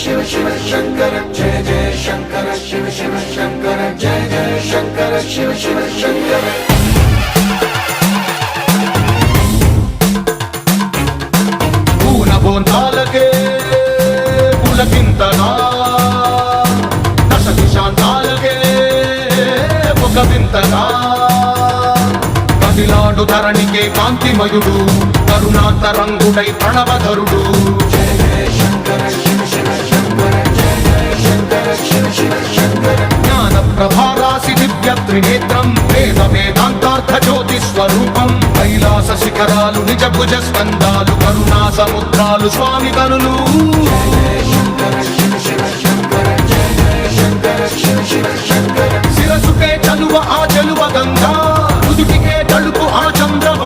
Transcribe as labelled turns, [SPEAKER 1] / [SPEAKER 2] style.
[SPEAKER 1] शिव शिव शंकर जय जय शंकर शिव शिव शंकर जय जय शंकर शिव शिव शंकर
[SPEAKER 2] పూనబోంతాలకే పులకింతగా దశ దిశాంతాలకే ఒక వింతగా కదిలాడు ధరణికే కాంతిమయుడు కరుణాంతరంగుడై ప్రణవధరుడు
[SPEAKER 1] जय जय शंकर शिव शिव शंकर जय जय शंकर शिव शिव शंकर
[SPEAKER 2] జ్ఞాన ప్రభారాసి దివ్య త్రినేత్రం వేద వేదాంతార్థ జ్యోతి స్వరూపం కైలాస శిఖరాలు నిజ భుజ స్కందాలు కరుణా సముద్రాలు స్వామి కనులు
[SPEAKER 1] जय जय शंकर शिव शिव शंकर जय जय शंकर शिव शिव शंकर
[SPEAKER 2] శిరసుకే చలువ ఆ చెలువ గంగా నుదుటికే తలుపు ఆ